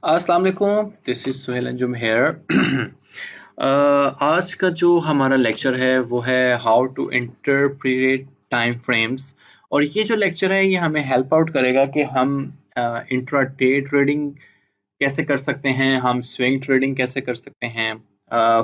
अस्सलाम वालेकुम, this is Suhail Anjum here. आज का जो हमारा लेक्चर है वो है how to interpret time frames. और ये जो लेक्चर है ये हमें हेल्प आउट करेगा कि हम इंट्राडे ट्रेडिंग कैसे कर सकते हैं, हम स्विंग ट्रेडिंग कैसे कर सकते हैं।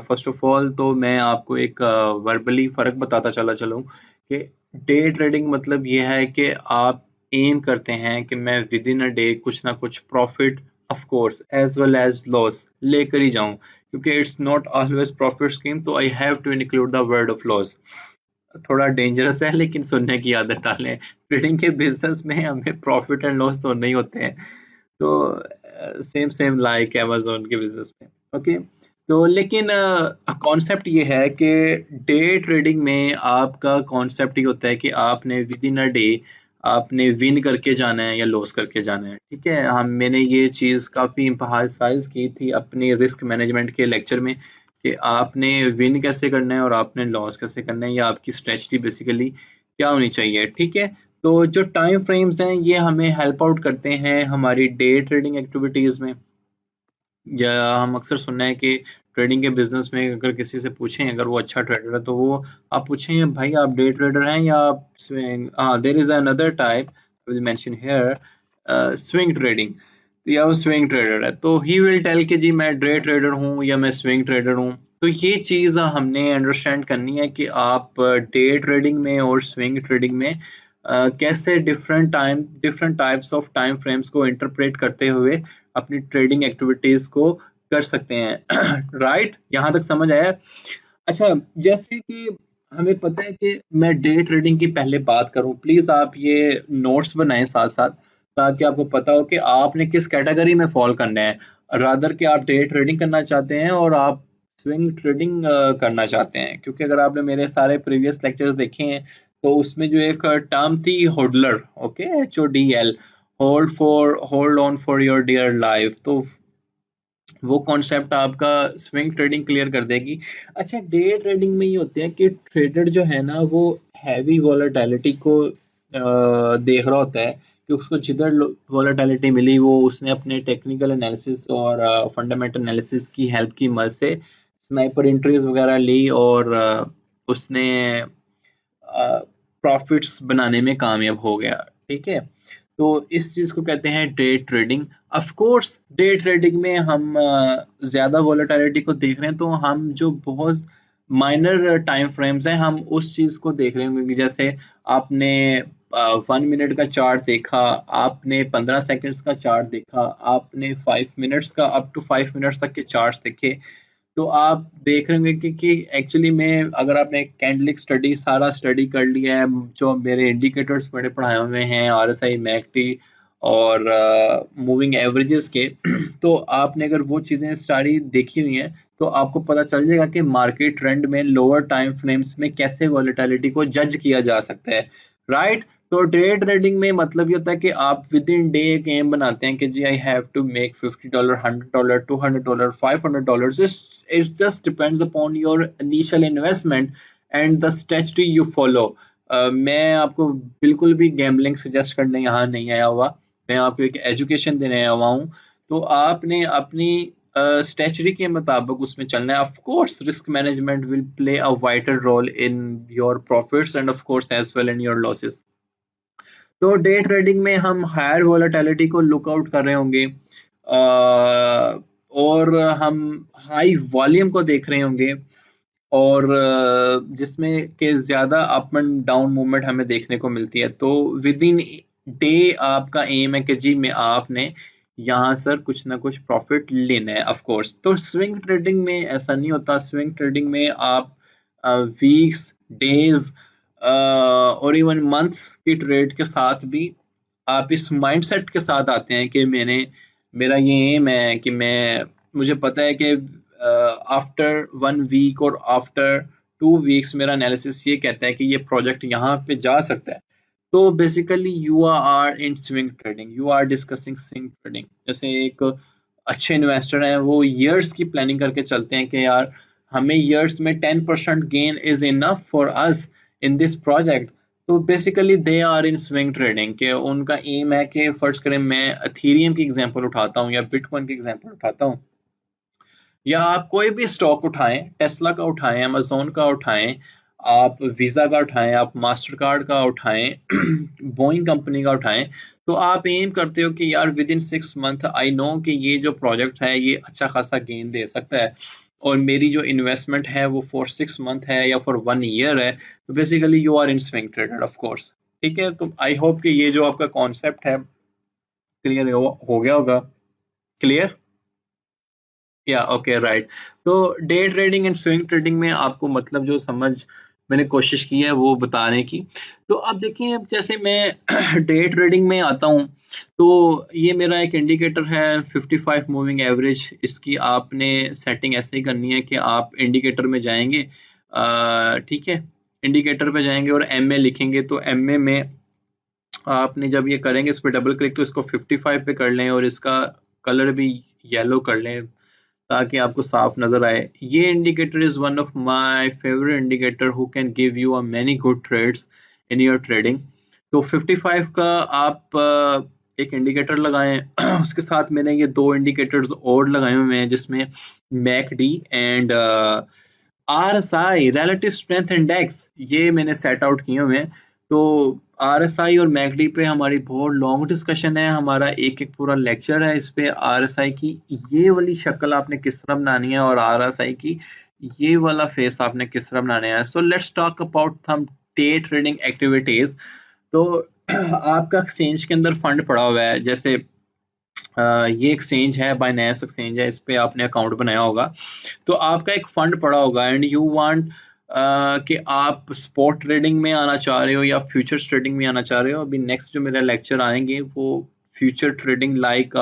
फर्स्ट ऑफ ऑल तो मैं आपको एक वर्बली फ़र्क बताता चला चलूँ कि डे ट्रेडिंग मतलब ये है कि आप एम करते हैं कि मैं विद इन अ डे कुछ ना कुछ profit of course as well as loss लेकर ही जाऊं, क्योंकि it's not always profit scheme, तो I have to include the word of loss. थोड़ा डेंजरस है लेकिन सुनने की आदत डालें। ट्रेडिंग के बिजनेस में हमें प्रॉफिट एंड लॉस तो नहीं होते हैं, तो सेम सेम लाइक अमेज़न के बिज़नेस में। ओके, तो लेकिन कॉन्सेप्ट ये है कि डे ट्रेडिंग में आपका कॉन्सेप्ट ये होता है कि आपने विद इन अ डे आपने विन करके जाना है या लॉस करके जाना है। ठीक है, हम मैंने ये चीज़ काफ़ी एम्फसाइज की थी अपनी रिस्क मैनेजमेंट के लेक्चर में कि आपने विन कैसे करना है और आपने लॉस कैसे करना है, या आपकी स्ट्रेटजी बेसिकली क्या होनी चाहिए। ठीक है, तो जो टाइम फ्रेम्स हैं ये हमें हेल्प आउट करते हैं हमारी डे ट्रेडिंग एक्टिविटीज़ में। या हम अक्सर सुनना है कि ट्रेडिंग के बिजनेस में अगर किसी से पूछें, अगर वो अच्छा ट्रेडर है तो वो आप पूछें भाई आप डे ट्रेडर हैं या आप स्विंग। हाँ, there is another type will mention here, swing trading. या वो स्विंग ट्रेडर है तो ही विल टेल कि जी मैं डे ट्रेडर हूँ या मैं स्विंग ट्रेडर हूँ। तो ये चीज़ हमने अंडरस्टैंड करनी है कि आप डे ट्रेडिंग में और स्विंग ट्रेडिंग में कैसे different types of time frames को इंटरप्रेट करते हुए अपनी ट्रेडिंग एक्टिविटीज को कर सकते हैं। राइट, यहाँ तक समझ आया? अच्छा, जैसे कि हमें पता है कि मैं डे ट्रेडिंग की पहले बात करूं, प्लीज आप ये नोट्स बनाएं साथ साथ, ताकि आपको पता हो कि आपने किस कैटेगरी में फॉल करना है। रादर कि आप डे ट्रेडिंग करना चाहते हैं और आप स्विंग ट्रेडिंग करना चाहते हैं, क्योंकि अगर आपने मेरे सारे प्रीवियस लेक्चर्स देखे हैं तो उसमें जो एक टर्म थी hodler, okay, HODL, hold on for your dear life, तो वो कॉन्सेप्ट आपका स्विंग ट्रेडिंग क्लियर कर देगी। अच्छा, डे ट्रेडिंग में ये होते हैं कि ट्रेडर जो है ना वो हैवी वॉलेटिलिटी को देख रहा होता है कि उसको जिधर वॉलेटिलिटी मिली वो उसने अपने टेक्निकल एनालिसिस और फंडामेंटल एनालिसिस की हेल्प की मदद से स्नाइपर एंट्रीज वगैरह ली और उसने प्रॉफिट्स बनाने में कामयाब हो गया। ठीक है, तो इस चीज को कहते हैं day trading. Of course day trading में हम ज्यादा वोलेटिलिटी को देख रहे हैं, तो हम जो बहुत माइनर टाइम फ्रेम्स हैं हम उस चीज को देख रहे होंगे। जैसे आपने 1 मिनट का चार्ट देखा, आपने 15 सेकंड्स का चार्ट देखा, आपने 5 मिनट्स का अप टू 5 मिनट्स तक के चार्ट देखे, तो आप देख रहे होंगे कि एक्चुअली में अगर आपने कैंडलिक स्टडी सारा स्टडी कर लिया है, जो मेरे इंडिकेटर्स मैंने पढ़ाए हुए हैं RSI, मैकटी और मूविंग एवरेजेस के, तो आपने अगर वो चीज़ें सारी देखी हुई हैं तो आपको पता चल जाएगा कि मार्केट ट्रेंड में लोअर टाइम फ्रेम्स में कैसे वॉलेटिलिटी को जज किया जा सकता है। राइट, तो डे ट्रेडिंग में मतलब ये होता है कि आप विद इन डे एक एम बनाते हैं कि जी I have to make $50, $100, $200, $500। It's just depends upon your initial investment and the strategy you follow. मैं आपको बिल्कुल भी गैम्बलिंग सजेस्ट करने यहाँ नहीं आया हुआ, मैं आपको एक एजुकेशन देने आया हुआ हूँ। तो आपने अपनी स्ट्रेटजी के मुताबिक उसमें चलना है। Of course risk management will play a vital role in your profits and of course as well in your losses. तो डे ट्रेडिंग में हम हायर वोलेटिलिटी को लुक आउट कर रहे होंगे, और हम हाई वॉल्यूम को देख रहे होंगे, और जिसमें के ज़्यादा अप एंड डाउन मूवमेंट हमें देखने को मिलती है। तो विद इन डे आपका एम है कि जी मैं आपने यहाँ सर कुछ ना कुछ प्रॉफिट लेना है। ऑफ कोर्स तो स्विंग ट्रेडिंग में ऐसा नहीं होता। स्विंग ट्रेडिंग में आप वीक्स, डेज और इवन मंथ्स की ट्रेड के साथ भी आप इस माइंडसेट के साथ आते हैं कि मेरा ये एम है कि मुझे पता है कि आफ्टर 1 वीक और आफ्टर 2 वीक्स मेरा एनालिसिस ये कहता है कि ये प्रोजेक्ट यहाँ पे जा सकता है। तो basically you are in swing trading, you are discussing swing trading. जैसे एक अच्छे इन्वेस्टर हैं वो ईयर्स की प्लानिंग करके चलते हैं कि यार हमें ईयर्स में 10% gain is enough for us in this project. तो basically they are in swing trading के उनका एम है कि फर्ज करें मैं अथीरियम की एग्जांपल उठाता हूँ या बिटकॉइन की एग्जांपल उठाता हूँ, या आप कोई भी स्टॉक उठाएं, टेस्ला का उठाएं, अमेजोन का उठाएं, आप वीजा का उठाएं, आप मास्टर कार्ड का उठाएं, बोइंग कंपनी का उठाएं, तो आप एम करते हो कि यार with in 6 month I know कि ये जो प्रोजेक्ट है ये अच्छा खासा गेन दे सकता है, और मेरी जो इन्वेस्टमेंट है वो फॉर 6 मंथ है या फॉर 1 ईयर है, तो basically you are in swing trader of course. ठीक है, तो आई होप कि ये जो आपका कॉन्सेप्ट है क्लियर हो गया होगा। क्लियर? या ओके राइट। तो day trading and swing trading में आपको मतलब जो समझ मैंने कोशिश की है वो बताने की। तो अब देखिए, अब जैसे मैं डे ट्रेडिंग में आता हूँ, तो ये मेरा एक इंडिकेटर है 55 मूविंग एवरेज। इसकी आपने सेटिंग ऐसे ही करनी है कि आप इंडिकेटर में जाएंगे, ठीक है, इंडिकेटर पे जाएंगे और एम ए लिखेंगे, तो एम ए में आपने जब ये करेंगे इस पर डबल क्लिक, तो इसको 55 पे कर लें और इसका कलर भी येलो कर लें ताकि आपको साफ नजर आए। ये indicator is one of my favourite indicator who can give you a many good trades in your trading. तो 55 का आप एक इंडिकेटर लगाएं। उसके साथ मैंने ये दो इंडिकेटर्स और लगाए हुए हैं जिसमें McD and RSI relative strength index, ये मैंने सेट आउट किए हुए हैं। तो आरएसआई और मैकडी पे हमारी बहुत लॉन्ग डिस्कशन है, हमारा एक एक पूरा लेक्चर है इस पे। आरएसआई की ये वाली शक्ल आपने किस तरह बनानी है और आरएसआई की ये वाला फेस आपने किस तरह बनाना है। So let's talk about some day trading activities. तो आपका एक्सचेंज के अंदर फंड पड़ा हुआ है, जैसे ये एक्सचेंज है, बाइनेंस एक्सचेंज है, इस पे आपने अकाउंट बनाया होगा, तो आपका एक फंड पड़ा होगा एंड यू वांट कि आप स्पॉट ट्रेडिंग में आना चाह रहे हो या फ्यूचर्स ट्रेडिंग में आना चाह रहे हो। अभी नेक्स्ट जो मेरे लेक्चर आएंगे वो future trading like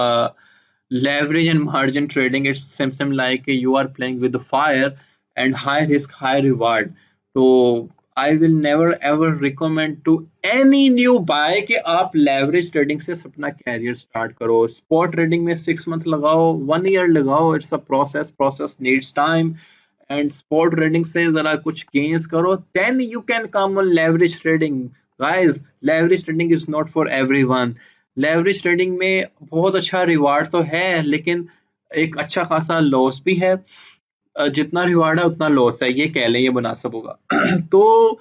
leverage and margin trading. It's same like you are playing with the fire and high risk high reward. So I will never ever recommend to any new buy कि आप leverage trading से अपना career start करो। spot trading में 6 month लगाओ, 1 year लगाओ, it's a process needs time, and spot trading से जरा कुछ gains करो, then you can come on leverage trading. Guys, leverage trading is not for everyone. Leverage trading में बहुत अच्छा रिवार्ड तो है लेकिन एक अच्छा खासा लॉस भी है। जितना रिवार्ड है उतना लॉस है, ये कह लें, ये मुनासिब होगा। तो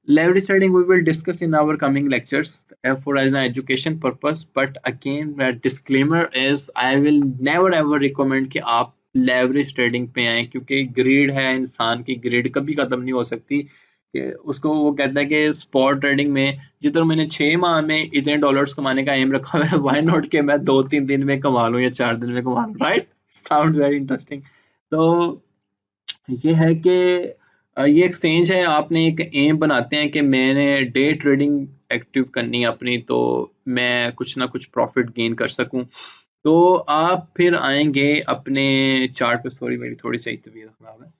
leverage trading we will discuss in our coming lectures for as an education purpose, but again disclaimer is I will never ever recommend कि आप leverage trading पे आए, क्योंकि ग्रीड है, इंसान की ग्रीड कभी खत्म नहीं हो सकती। कि उसको वो कहता है कि स्पॉट ट्रेडिंग में जितना मैंने 6 माह में इतने डॉलर्स कमाने का एम रखा हुआ है, व्हाई नॉट कि मैं 2-3 दिन में कमा लूं या 4 दिन में कमा लूं, राइट? Sound very interesting. तो ये है कि ये एक्सचेंज है, आपने एक एम बनाते हैं कि मैंने डे ट्रेडिंग एक्टिव करनी है अपनी, तो मैं कुछ ना कुछ प्रॉफिट गेन कर सकूं। तो आप फिर आएंगे अपने चार्ट पे, सॉरी मेरी थोड़ी सी तबीयत खराब है।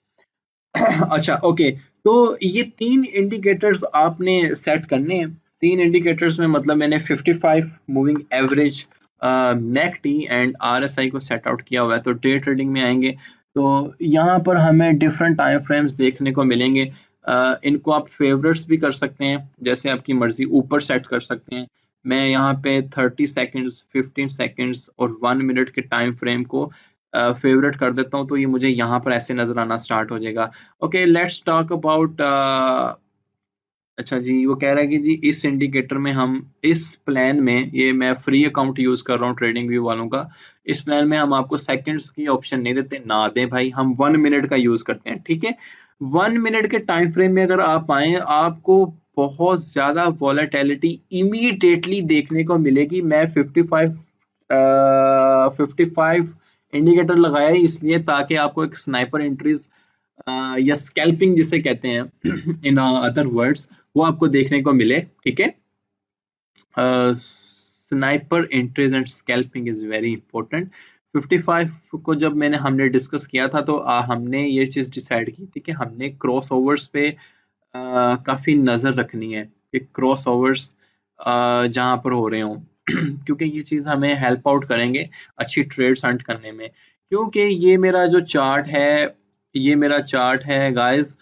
अच्छा ओके, तो ये 3 इंडिकेटर्स आपने सेट करने हैं। 3 इंडिकेटर्स में मतलब मैंने 55 moving average, McD and RSI को सेट आउट किया हुआ है। तो डे ट्रेडिंग में आएंगे तो यहाँ पर हमें डिफरेंट टाइम फ्रेम्स देखने को मिलेंगे। इनको आप फेवरेट्स भी कर सकते हैं, जैसे आपकी मर्जी, ऊपर सेट कर सकते हैं। मैं यहाँ पे 30 सेकेंड्स, 15 सेकेंड्स और 1 मिनट के टाइम फ्रेम को फेवरेट कर देता हूँ, तो ये मुझे यहाँ पर ऐसे नजर आना स्टार्ट हो जाएगा। ओके, लेट्स टॉक अबाउट, अच्छा जी, वो कह रहा है कि जी इस इंडिकेटर में हम इस प्लान में, ये मैं फ्री अकाउंट यूज कर रहा हूँ ट्रेडिंग व्यू वालों का, इस प्लान में हम आपको सेकंड्स की ऑप्शन नहीं देते, ना दें भाई, हम 1 मिनट का यूज करते हैं। ठीक है, 1 मिनट के टाइम फ्रेम में अगर आप आए, आपको बहुत ज्यादा वॉलेटिलिटी इमीडिएटली देखने को मिलेगी। मैं 55 इंडिकेटर लगाया ही इसलिए ताकि आपको एक स्नाइपर एंट्रीज या स्कैल्पिंग जिसे कहते हैं इन अदर वर्ड्स, वो आपको देखने को मिले। ठीक है, sniper entries and scalping is very important. 55 को जब हमने डिस्कस किया था, तो हमने ये चीज डिसाइड की थी कि हमने क्रॉस ओवर्स पे काफी नजर रखनी है कि क्रॉस ओवर्स जहां पर हो रहे हों क्योंकि ये चीज हमें हेल्प आउट करेंगे अच्छी ट्रेड्स हंट करने में। क्योंकि ये मेरा जो चार्ट है, ये मेरा चार्ट है गाइस,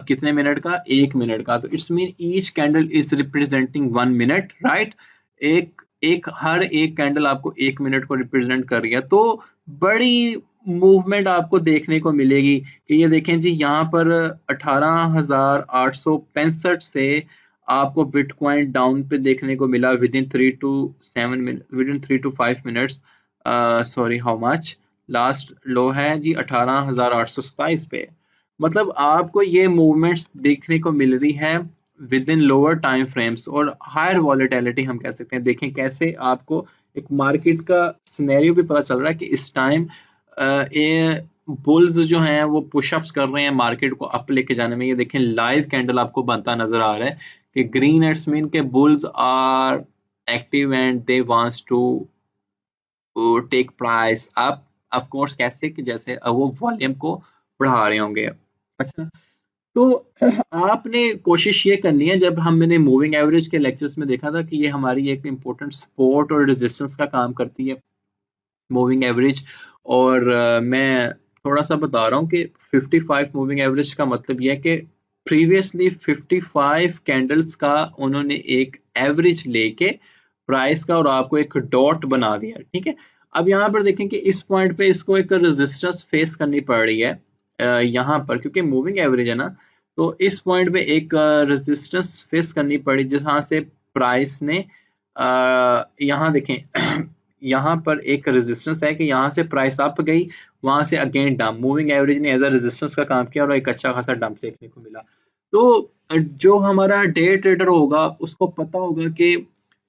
कितने मिनट का, 1 मिनट का। तो it's mean each candle is representing 1 minute, right. हर एक कैंडल आपको 1 मिनट को रिप्रेजेंट कर रही है। तो बड़ी मूवमेंट आपको देखने को मिलेगी कि ये देखें जी, यहाँ पर 18,865 से आपको बिटकॉइन डाउन पे देखने को मिला within 3 to 5 minutes. Sorry, how much, last low है जी 18,827 पे। मतलब आपको ये मूवमेंट्स देखने को मिल रही है with in lower time frames और हायर वॉलेटिलिटी हम कह सकते हैं। देखें कैसे आपको एक मार्केट का सिनेरियो भी पता चल रहा है कि इस टाइम ये बुल्स जो हैं वो पुशअप्स कर रहे हैं मार्केट को अप लेके जाने में। ये देखें लाइव कैंडल आपको बनता नजर आ रहा है कि ग्रीन इट्स मीन के bulls are active and they wants to take price up. Of course कैसे कि जैसे वो वॉल्यूम को बढ़ा रहे होंगे। अच्छा, तो आपने कोशिश ये करनी है, जब हमने मूविंग एवरेज के लेक्चर्स में देखा था कि ये हमारी एक इम्पोर्टेंट सपोर्ट और रेजिस्टेंस का काम करती है मूविंग एवरेज। और मैं थोड़ा सा बता रहा हूँ कि 55 मूविंग एवरेज का मतलब यह है कि प्रीवियसली 55 कैंडल्स का उन्होंने एक एवरेज लेके प्राइस का और आपको एक डॉट बना दिया, ठीक है। अब यहाँ पर देखें कि इस पॉइंट पे इसको एक रेजिस्टेंस फेस करनी पड़ रही है यहाँ पर, क्योंकि मूविंग एवरेज है ना। तो इस पॉइंट पे एक रेजिस्टेंस फेस करनी पड़ी जहाँ से प्राइस ने यहाँ देखें यहाँ पर एक रेजिस्टेंस है कि यहाँ से प्राइस अप गई, वहां से अगेन डंप। मूविंग एवरेज ने एज अ रेजिस्टेंस का काम किया और एक अच्छा खासा डंप देखने को मिला। तो जो हमारा डे ट्रेडर होगा उसको पता होगा कि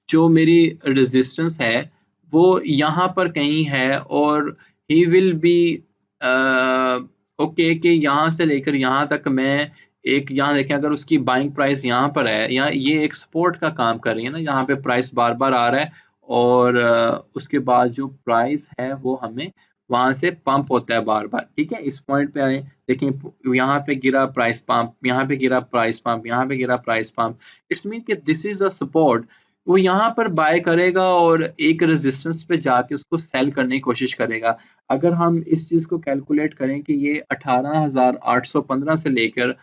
जो मेरी रेजिस्टेंस है वो यहाँ पर कहीं है और ही विल बी ओके कि यहाँ से लेकर यहाँ तक मैं एक, यहाँ देखें अगर उसकी बाइंग प्राइस यहाँ पर है, यहाँ ये एक सपोर्ट का काम कर रही है ना, यहाँ पे प्राइस बार बार आ रहा है और उसके बाद जो प्राइस है वो हमें वहां से पंप होता है बार बार, ठीक है। इस पॉइंट पे आए, देखें यहाँ पे गिरा प्राइस पंप, यहाँ पे गिरा प्राइस पंप, यहाँ पे गिरा प्राइस पंप। इट्स मीन कि दिस इज अ सपोर्ट। वो यहाँ पर बाय करेगा और एक रेजिस्टेंस पे जाके उसको सेल करने की कोशिश करेगा। अगर हम इस चीज को कैलकुलेट करें कि ये 18,815 से लेकर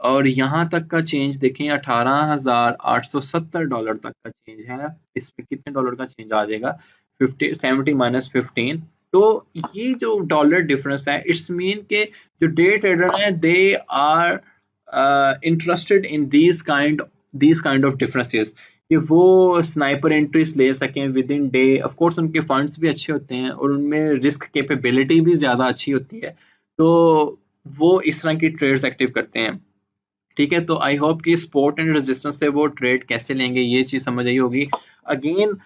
और यहाँ तक का चेंज देखें, $18,870 तक का चेंज है। इसमें कितने डॉलर का चेंज आ जाएगा, 50 70 - 15। तो ये जो डॉलर डिफरेंस है, इट्स मीन के जो डे ट्रेडर हैं they are interested in these kind of differences कि वो स्नाइपर एंट्रीज ले सकें within day. Of course उनके फंड्स भी अच्छे होते हैं और उनमें रिस्क कैपेबिलिटी भी ज़्यादा अच्छी होती है, तो वो इस तरह की ट्रेड्स एक्टिव करते हैं, ठीक है। तो आई होप कि सपोर्ट एंड रेजिस्टेंस से वो ट्रेड कैसे लेंगे ये चीज़ समझ आई होगी। अगेन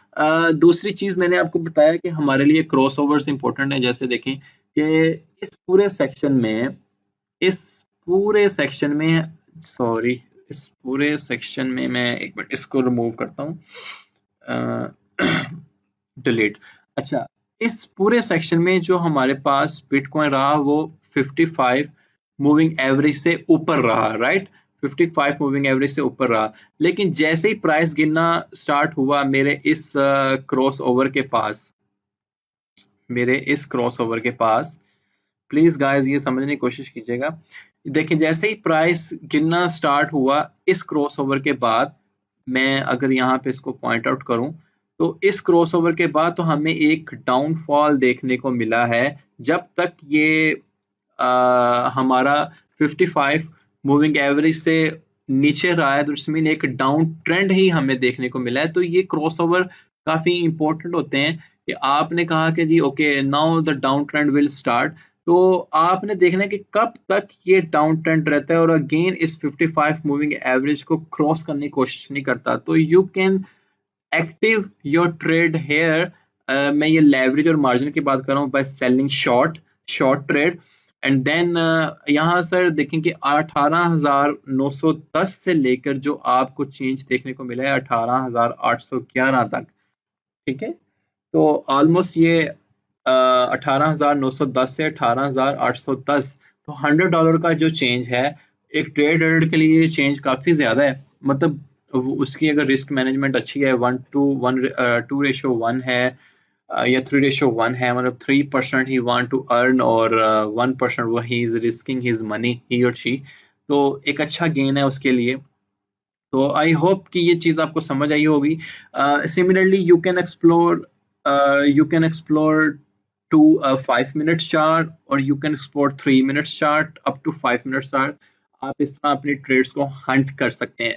दूसरी चीज़ मैंने आपको बताया कि हमारे लिए क्रॉस ओवर्स इंपॉर्टेंट है। जैसे देखें कि इस पूरे सेक्शन में सॉरी इस पूरे सेक्शन में मैं एक मिनट इसको रिमूव करता हूँ, डिलीट। अच्छा, इस पूरे सेक्शन में जो हमारे पास बिटकॉइन रहा वो 55 मूविंग एवरेज से ऊपर रहा, राइट। 55 मूविंग एवरेज से ऊपर रहा, लेकिन जैसे ही प्राइस गिरना स्टार्ट हुआ मेरे इस क्रॉस ओवर के पास, प्लीज गाइस ये समझने की कोशिश कीजिएगा। देखिए जैसे ही प्राइस गिरना स्टार्ट हुआ इस क्रॉसओवर के बाद, मैं अगर यहाँ पे इसको पॉइंट आउट करूं तो इस क्रॉसओवर के बाद तो हमें एक डाउनफॉल देखने को मिला है। जब तक ये हमारा 55 मूविंग एवरेज से नीचे रहा है तो इसमें एक डाउन ट्रेंड ही हमें देखने को मिला है। तो ये क्रॉसओवर काफी इंपॉर्टेंट होते हैं कि आपने कहा कि जी okay now the down trend will start, तो आपने देखना है कि कब तक ये डाउन ट्रेंड रहता है और अगेन इस 55 मूविंग एवरेज को क्रॉस करने की कोशिश नहीं करता, तो you can active your trade here. मैं ये लेवरेज और मार्जिन की बात कर रहा हूँ by selling short trade. And then यहाँ सर देखें कि 18,910 से लेकर जो आपको चेंज देखने को मिला है 18,811 तक, ठीक है। तो ऑलमोस्ट ये 18,910 से 18,810, तो $100 का जो चेंज है एक ट्रेडर के लिए चेंज काफी ज्यादा है। मतलब उसकी अगर रिस्क मैनेजमेंट अच्छी है, 2:1 है या 3:1 है, मतलब 3% ही वांट टू अर्न और 1% वो ही is risking his money, he और शी। तो एक अच्छा गेन है उसके लिए। तो आई होप कि ये चीज़ आपको समझ आई होगी। Similarly you can explore to 5 minute chart, और you can explore 3 minutes chart up to 5 minutes chart. आप इस तरह अपनी ट्रेड्स को हंट कर सकते हैं।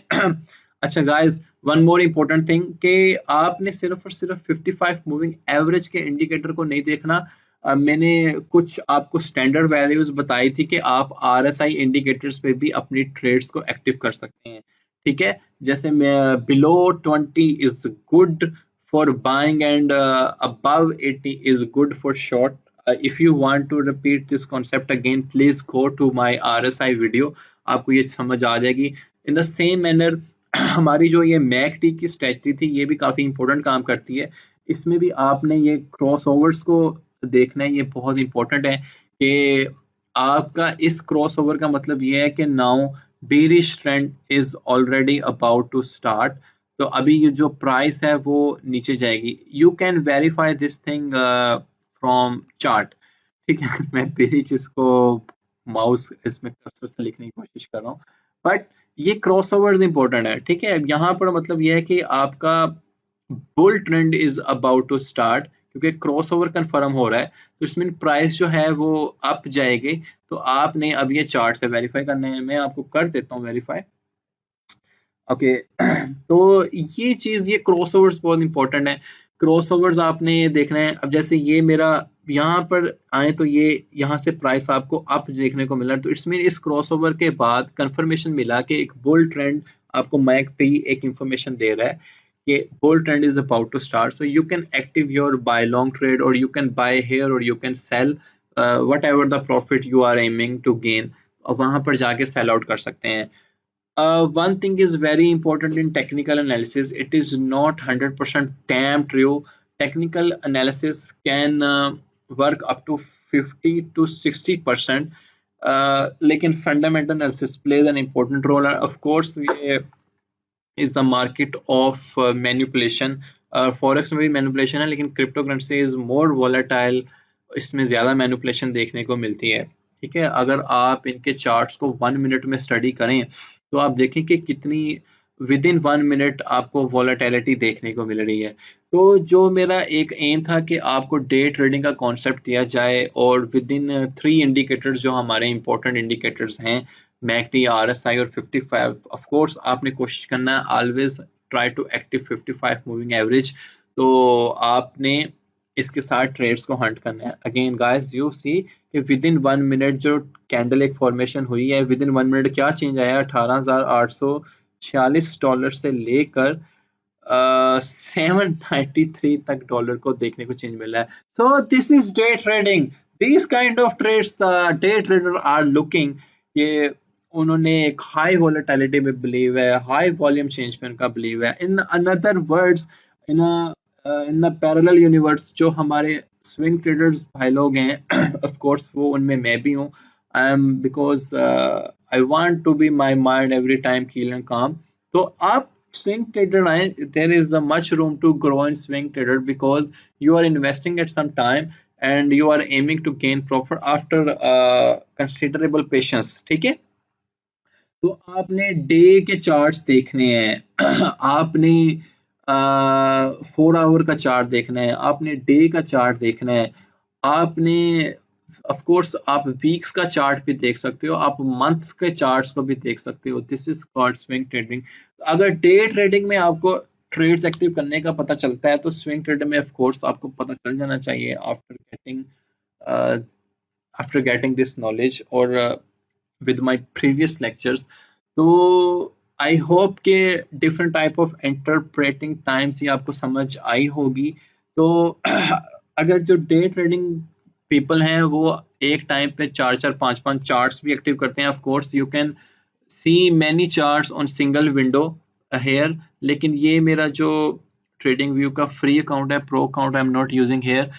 अच्छा guys, one more important thing कि आपने सिर्फ और सिर्फ 55 मूविंग एवरेज के इंडिकेटर को नहीं देखना। मैंने कुछ आपको स्टैंडर्ड वैल्यूज बताई थी कि आप आरएसआई इंडिकेटर्स पे भी अपनी ट्रेड्स को एक्टिव कर सकते हैं। ठीक है, जैसे मैं below 20 is good for buying and above 80 is good for short. If you want to repeat this concept again, please go to my RSI video. आपको ये समझ आ जाएगी। इन द सेम मैनर हमारी जो ये मैकडी की स्ट्रेटजी थी, ये भी काफी इंपॉर्टेंट काम करती है। इसमें भी आपने ये क्रॉस ओवर्स को देखना है, ये बहुत इंपॉर्टेंट है कि आपका इस क्रॉस ओवर का मतलब ये है कि now bearish trend is already about to start। तो अभी ये जो प्राइस है वो नीचे जाएगी। You can verify this thing from chart. ठीक है, मैं bearish इसको माउस इसमें कर्सर से लिखने की कोशिश कर रहा हूँ, बट ये क्रॉस ओवर इंपॉर्टेंट है। ठीक है, यहाँ पर मतलब ये है कि आपका bull trend is about to start, क्योंकि क्रॉस ओवर कंफर्म हो रहा है, तो इसमें प्राइस जो है वो अप जाएगी। तो आपने अब ये चार्ट से वेरीफाई करना है, मैं आपको कर देता हूँ वेरीफाई। ओके, तो ये चीज, ये क्रॉस ओवर्स बहुत इंपॉर्टेंट है। क्रॉस ओवर्स आपने देखना है। अब जैसे ये मेरा यहाँ पर आए तो ये यहाँ से प्राइस आपको अप देखने को मिला, तो इसमें इस क्रॉस ओवर के बाद कंफर्मेशन मिला कि एक बुल ट्रेंड आपको मैकडी एक इंफॉर्मेशन दे रहा है कि bull trend is about to start. So you can active your buy long trade, or you can buy here, or you can sell whatever the profit you are aiming to gain. और वहां पर जाके sell out कर सकते हैं। One thing is very important in technical analysis. It is not 100% damn true. Technical analysis can work up to 50 to 60%. लेकिन fundamental analysis plays an important role. Of course, ये is the market of manipulation। Forex में भी manipulation है, लेकिन crypto currency is more volatile, इसमें ज्यादा manipulation देखने को मिलती है। ठीक है, अगर आप इनके चार्ट्स को 1 मिनट में स्टडी करें तो आप देखें कि कितनी विद इन 1 मिनट आपको वॉलेटिलिटी देखने को मिल रही है। तो जो मेरा एक एम था कि आपको डे ट्रेडिंग का कॉन्सेप्ट दिया जाए, और विद इन 3 इंडिकेटर्स जो हमारे इंपॉर्टेंट इंडिकेटर्स हैं, मैकडी, आरएसआई और 55, ऑफ कोर्स आपने कोशिश करना है always try to active 55 moving average. तो आपने इसके साथ ट्रेड्स को हंट करना है। अगेन गाइस, यू सी कि विद इन 1 मिनट जो कैंडल एक फॉर्मेशन हुई है, विद इन 1 मिनट क्या चेंज आया, $18,846 से लेकर 793 तक डॉलर को देखने को चेंज मिला है। So this is day trading. This kind of trades the day trader are looking. ये उन्होंने एक हाई वॉलेटिलिटी में बिलीव है, हाई वॉल्यूम चेंज में उनका बिलीव है। In another words, in the parallel universe, जो हमारे स्विंग ट्रेडर्स भाई लोग हैं, ऑफ कोर्स वो उनमें मैं भी हूँ। I am because I want to be my mind every time cool and calm. तो आप swing trader आए, there is a much room to grow in swing trader because you are investing at some time and you are aiming to gain profit after considerable patience। ठीक है, तो आपने day के charts देखने हैं, आपने 4 our का चार्ट देखना है, आपने डे का चार्ट देखना है, आपने ऑफ कोर्स आप वीक्स का चार्ट भी देख सकते हो, आप मंथ्स के चार्ट्स को भी देख सकते हो। This is called swing trading. अगर डे ट्रेडिंग में आपको ट्रेड्स एक्टिव करने का पता चलता है, तो स्विंग ट्रेडिंग में ऑफ कोर्स आपको पता चल जाना चाहिए आफ्टर गेटिंग दिस नॉलेज और with my previous lectures। तो आई होप के different type of interpreting times ये आपको समझ आई होगी। तो अगर जो डे ट्रेडिंग पीपल हैं वो एक टाइम पे 4-4 5-5 चार्ट्स भी एक्टिव करते हैं, of course you can see many charts on single window here. लेकिन ये मेरा जो ट्रेडिंग व्यू का फ्री अकाउंट है, pro account, I am not using here.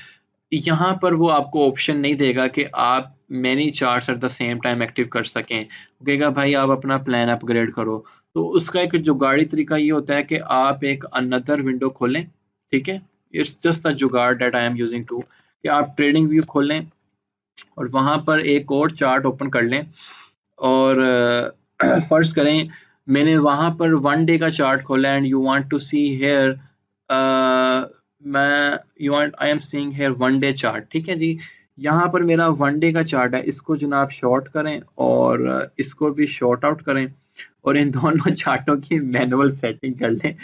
यहाँ पर वो आपको ऑप्शन नहीं देगा कि आप many charts at the same time active कर सकें। कहेगा भाई आप अपना प्लान अपग्रेड करो। तो उसका एक जुगाड़ी तरीका ये होता है कि आप एक अनदर विंडो खोलें। ठीक है, it's just the jugaad that I am using too, कि आप ट्रेडिंग व्यू खोलें और वहां पर एक और चार्ट ओपन कर लें और फर्ज करें मैंने वहां पर 1 डे का चार्ट खोला and you want to see here, मैं you want I am seeing here 1 day chart, ठीक है जी। यहाँ पर मेरा 1 डे का चार्ट है, इसको जनाब शॉर्ट करें और इसको भी शॉर्ट आउट करें और इन दोनों चार्टों की मैनुअल सेटिंग कर लें।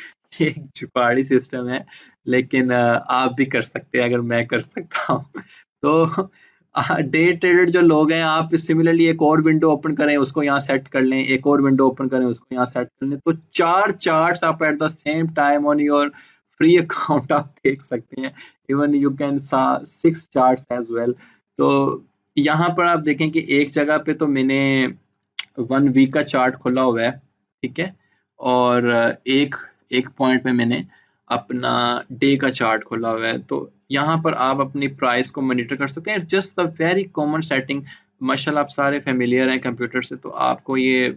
ये एक जुगाड़ी सिस्टम है, लेकिन आप भी कर सकते हैं अगर मैं कर सकता हूँ। तो डे ट्रेडर जो लोग हैं, आप सिमिलरली एक और विंडो ओपन करें, उसको यहाँ सेट कर लें, एक और विंडो ओपन करें, उसको यहाँ सेट कर लें, तो 4 चार्ट्स आप eight the same time on your free account आप देख सकते हैं। इवन यू कैन सा 6 चार्ट्स एज वेल। तो यहाँ पर आप देखें कि एक जगह पे तो मैंने 1 वीक का चार्ट खोला हुआ है, ठीक है, और एक एक पॉइंट पे मैंने अपना डे का चार्ट खोला हुआ है। तो यहाँ पर आप अपनी प्राइस को मॉनिटर कर सकते हैं, just a very common setting. माशाल्लाह आप सारे फेमिलियर हैं कंप्यूटर से, तो आपको ये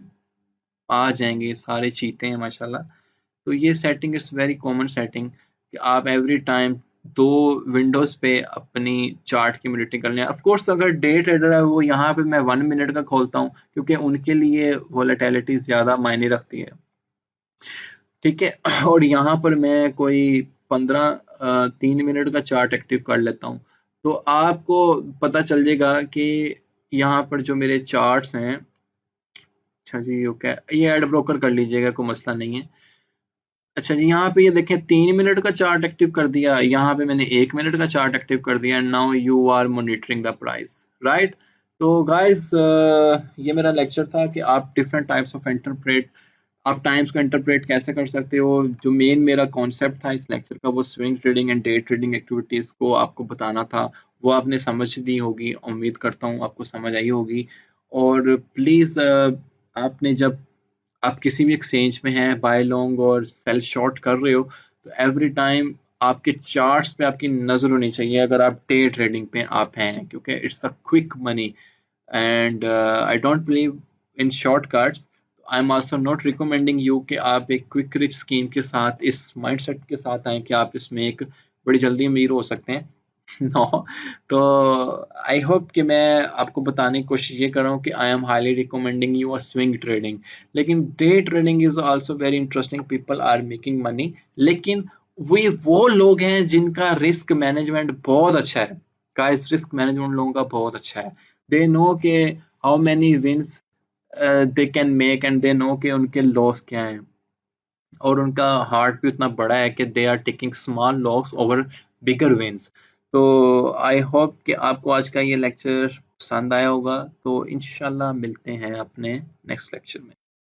आ जाएंगे, सारे चीते हैं माशाल्लाह। तो ये setting is very common setting कि आप एवरी टाइम 2 विंडोज़ पे अपनी चार्ट की मॉनिटरिंग कर लें। ऑफ कोर्स अगर डे ट्रेडर है वो यहाँ पे मैं 1 मिनट का खोलता हूँ, क्योंकि उनके लिए वोलेटिलिटी ज़्यादा मायने रखती है, ठीक है। और यहाँ पर मैं कोई 3 मिनट का चार्ट एक्टिव कर लेता हूँ। तो आपको पता चल जाएगा कि यहाँ पर जो मेरे चार्ट्स हैं, अच्छा जी ओके, ये एड ब्रोकर कर लीजिएगा, कोई मसला नहीं है। अच्छा जी, यहाँ पे ये देखें 3 मिनट का चार्ट एक्टिव कर दिया, यहाँ पे मैंने 1 मिनट का चार्ट एक्टिव कर दिया, and now you are monitoring the price, right. तो गाइस ये मेरा लेक्चर था कि आप डिफरेंट टाइप्स ऑफ इंटरप्रेट, आप टाइम्स को इंटरप्रेट कैसे कर सकते हो। जो मेन मेरा कॉन्सेप्ट था इस लेक्चर का वो swing trading and day trading activities को आपको बताना था। वो आपने समझ ली होगी, उम्मीद करता हूँ आपको समझ आई होगी। और प्लीज़ आपने जब आप किसी भी एक्सचेंज में हैं, बाय लॉन्ग और सेल शॉर्ट कर रहे हो, तो एवरी टाइम आपके चार्ट्स पे आपकी नज़र होनी चाहिए अगर आप डे ट्रेडिंग पे आप हैं, क्योंकि it's a quick money and I don't believe in shortcuts. I am also not recommending you कि आप एक क्विक रिच स्कीम के साथ इस माइंडसेट के साथ आएँ कि आप इसमें एक बड़ी जल्दी अमीर हो सकते हैं। नो। तो आई होप कि मैं आपको बताने की कोशिश ये कर रहा हूँ कि I am highly recommending you a swing trading. लेकिन day trading is also very interesting, people are making money, लेकिन वो लोग हैं जिनका रिस्क मैनेजमेंट बहुत अच्छा है। गाइस, रिस्क मैनेजमेंट लोगों का बहुत अच्छा है। दे नो के how many wins they can make, and they know के उनके लॉस क्या हैं, और उनका हार्ट भी उतना बड़ा है कि they are taking small loss over bigger wins. तो आई होप कि आपको आज का ये लेक्चर पसंद आया होगा। तो इंशाल्लाह मिलते हैं अपने नेक्स्ट लेक्चर में।